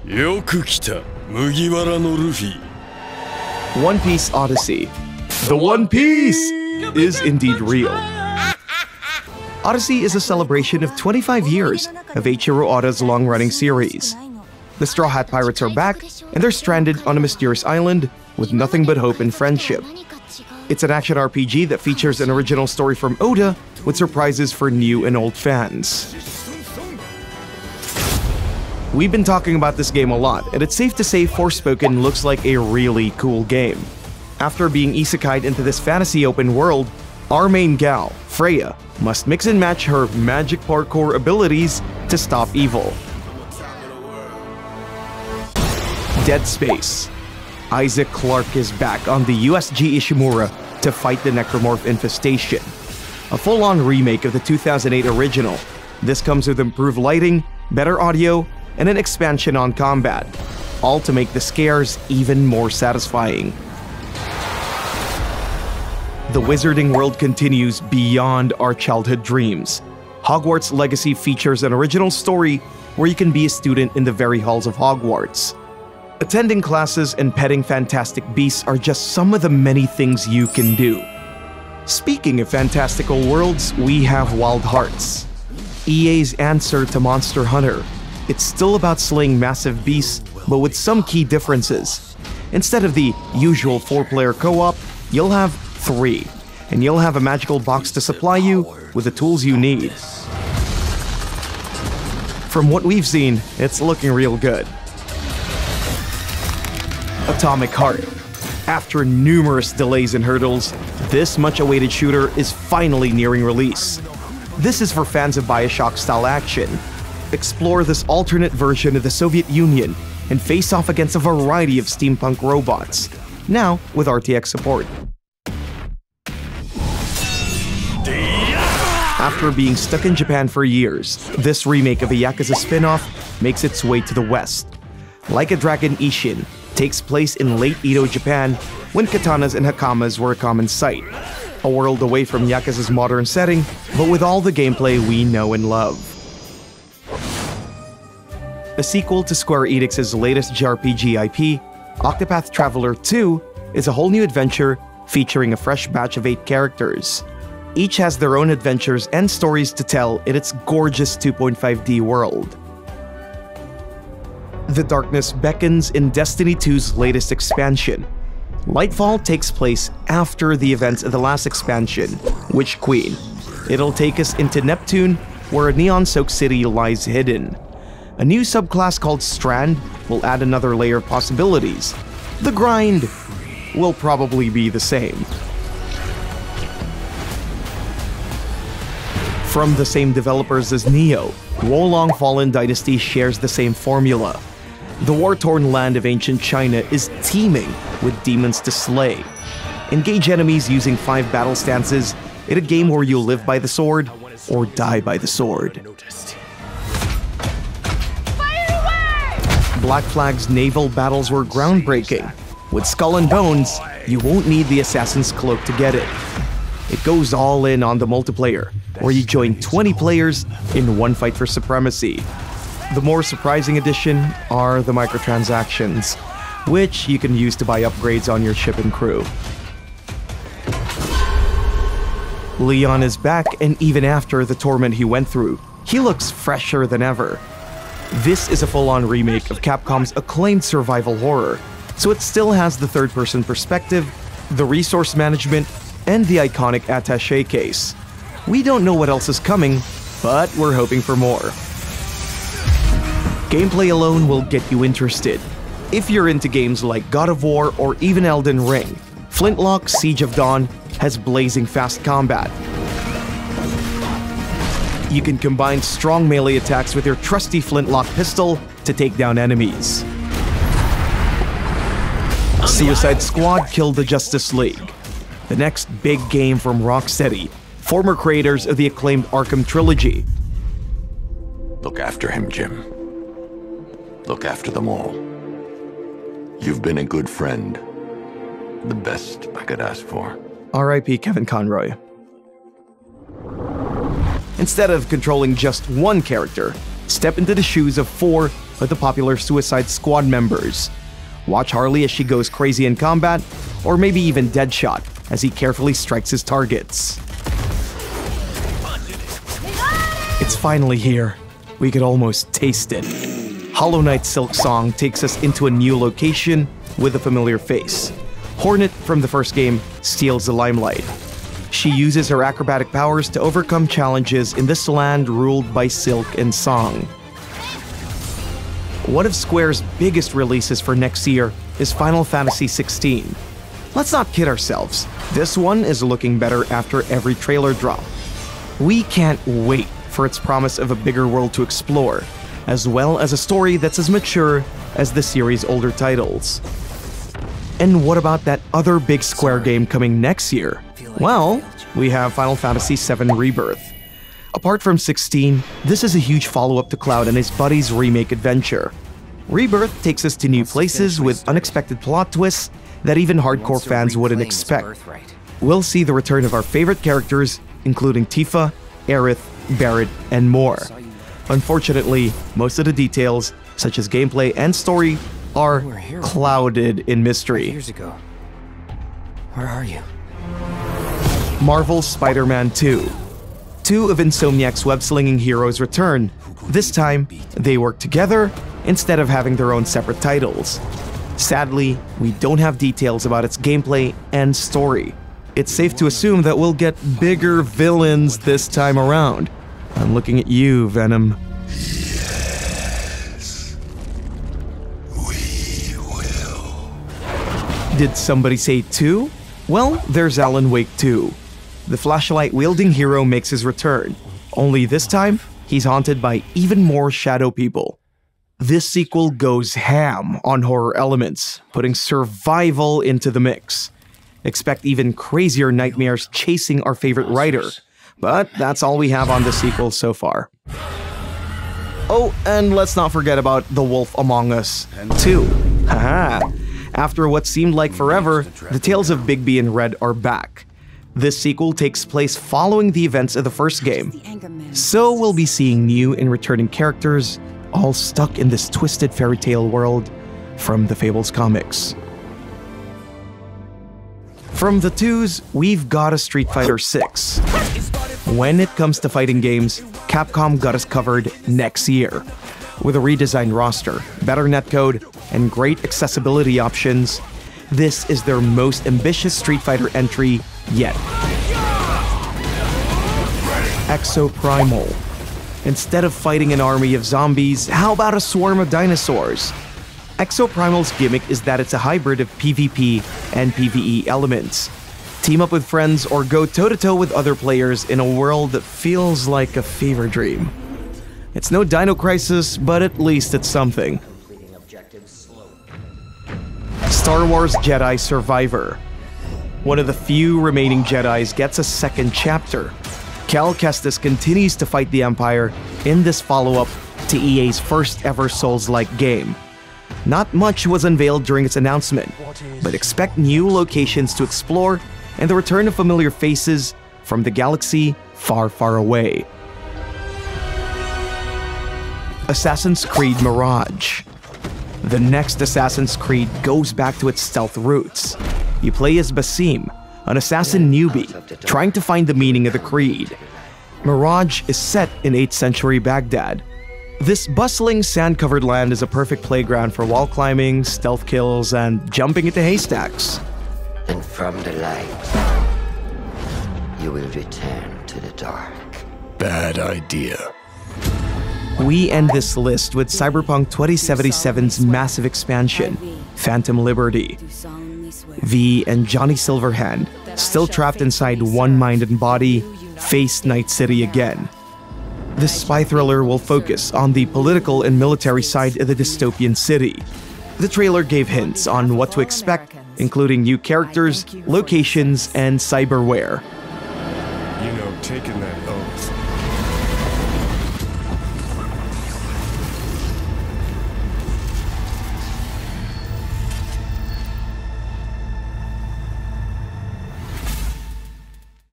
よく来た、麦わらのルフィ。One Piece Odyssey. The One Piece is indeed real. Odyssey is a celebration of 25 years of Eiichiro Oda's long-running series. The Straw Hat Pirates are back, and they're stranded on a mysterious island with nothing but hope and friendship. It's an action RPG that features an original story from Oda with surprises for new and old fans. We've been talking about this game a lot, and it's safe to say Forspoken looks like a really cool game. After being isekai'd into this fantasy open world, our main gal, Freya, must mix and match her magic parkour abilities to stop evil. Dead Space. Isaac Clarke is back on the USG Ishimura to fight the Necromorph infestation. A full-on remake of the 2008 original, this comes with improved lighting, better audio, and an expansion on combat, all to make the scares even more satisfying. The wizarding world continues beyond our childhood dreams. Hogwarts Legacy features an original story where you can be a student in the very halls of Hogwarts. Attending classes and petting fantastic beasts are just some of the many things you can do. Speaking of fantastical worlds, we have Wild Hearts, EA's answer to Monster Hunter. It's still about slaying massive beasts, but with some key differences. Instead of the usual 4-player co-op, you'll have 3, and you'll have a magical box to supply you with the tools you need. From what we've seen, it's looking real good. Atomic Heart. After numerous delays and hurdles, this much-awaited shooter is finally nearing release. This is for fans of Bioshock-style action. Explore this alternate version of the Soviet Union and face off against a variety of steampunk robots, now with RTX support. After being stuck in Japan for years, this remake of a Yakuza spin-off makes its way to the West. Like a Dragon Ishin takes place in late Edo, Japan, when katanas and hakamas were a common sight. A world away from Yakuza's modern setting, but with all the gameplay we know and love. A sequel to Square Enix's latest JRPG IP, Octopath Traveler 2 is a whole new adventure featuring a fresh batch of 8 characters. Each has their own adventures and stories to tell in its gorgeous 2.5D world. The darkness beckons in Destiny 2's latest expansion. Lightfall takes place after the events of the last expansion, Witch Queen. It'll take us into Neptune, where a neon-soaked city lies hidden. A new subclass called Strand will add another layer of possibilities. The grind will probably be the same. From the same developers as Nioh, Wolong Fallen Dynasty shares the same formula. The war-torn land of ancient China is teeming with demons to slay. Engage enemies using 5 battle stances in a game where you'll live by the sword or die by the sword. Black Flag's naval battles were groundbreaking. With Skull and Bones, you won't need the Assassin's Cloak to get it. It goes all in on the multiplayer, where you join 20 players in one fight for supremacy. The more surprising addition are the microtransactions, which you can use to buy upgrades on your ship and crew. Leon is back, and even after the torment he went through, he looks fresher than ever. This is a full-on remake of Capcom's acclaimed survival horror, so it still has the third-person perspective, the resource management, and the iconic attaché case. We don't know what else is coming, but we're hoping for more. Gameplay alone will get you interested. If you're into games like God of War or even Elden Ring, Flintlock Siege of Dawn has blazing fast combat. You can combine strong melee attacks with your trusty Flintlock pistol to take down enemies. Suicide Squad killed the Justice League. The next big game from Rocksteady, former creators of the acclaimed Arkham trilogy. Look after him, Jim. Look after them all. You've been a good friend. The best I could ask for. R.I.P. Kevin Conroy. Instead of controlling just one character, step into the shoes of 4 with the popular Suicide Squad members. Watch Harley as she goes crazy in combat, or maybe even Deadshot as he carefully strikes his targets. It's finally here. We could almost taste it. Hollow Knight's Silk Song takes us into a new location with a familiar face. Hornet from the first game steals the limelight. She uses her acrobatic powers to overcome challenges in this land ruled by Silk and Song. One of Square's biggest releases for next year is Final Fantasy XVI. Let's not kid ourselves, this one is looking better after every trailer drop. We can't wait for its promise of a bigger world to explore, as well as a story that's as mature as the series' older titles. And what about that other big Square game coming next year? Well, we have Final Fantasy VII Rebirth. Apart from 16, this is a huge follow-up to Cloud and his buddies' remake adventure. Rebirth takes us to new places with unexpected plot twists that even hardcore fans wouldn't expect. We'll see the return of our favorite characters, including Tifa, Aerith, Barret, and more. Unfortunately, most of the details, such as gameplay and story, are clouded in mystery. Years ago. Where are you? Marvel's Spider-Man 2. Two of Insomniac's web-slinging heroes return. This time, they work together instead of having their own separate titles. Sadly, we don't have details about its gameplay and story. It's safe to assume that we'll get bigger villains this time around. I'm looking at you, Venom. Yes. We will. Did somebody say 2? Well, there's Alan Wake 2. The flashlight-wielding hero makes his return. Only this time, he's haunted by even more shadow people. This sequel goes ham on horror elements, putting survival into the mix. Expect even crazier nightmares chasing our favorite writer. But that's all we have on the sequel so far. Oh, and let's not forget about The Wolf Among Us 2. Haha! After what seemed like forever, the tales of Bigby and Red are back. This sequel takes place following the events of the first game. So we'll be seeing new and returning characters, all stuck in this twisted fairy tale world from the Fables comics. From the 2s, we've got a Street Fighter 6. When it comes to fighting games, Capcom got us covered next year. With a redesigned roster, better netcode, and great accessibility options, this is their most ambitious Street Fighter entry yet. Exoprimal. Instead of fighting an army of zombies, how about a swarm of dinosaurs? Exoprimal's gimmick is that it's a hybrid of PvP and PvE elements. Team up with friends or go toe-to-toe with other players in a world that feels like a fever dream. It's no Dino Crisis, but at least it's something. Star Wars Jedi Survivor. One of the few remaining Jedis gets a second chapter. Cal Kestis continues to fight the Empire in this follow-up to EA's first ever Souls-like game. Not much was unveiled during its announcement, but expect new locations to explore and the return of familiar faces from the galaxy far, far away. Assassin's Creed Mirage. The next Assassin's Creed goes back to its stealth roots. You play as Basim, an assassin newbie, trying to find the meaning of the creed. Mirage is set in 8th century Baghdad. This bustling, sand-covered land is a perfect playground for wall climbing, stealth kills, and jumping into haystacks. And from the light, you will return to the dark. Bad idea. We end this list with Cyberpunk 2077's massive expansion, Phantom Liberty. V and Johnny Silverhand, still trapped inside one mind and body, face Night City again. This spy thriller will focus on the political and military side of the dystopian city. The trailer gave hints on what to expect, including new characters, locations, and cyberware. You know, taking that oath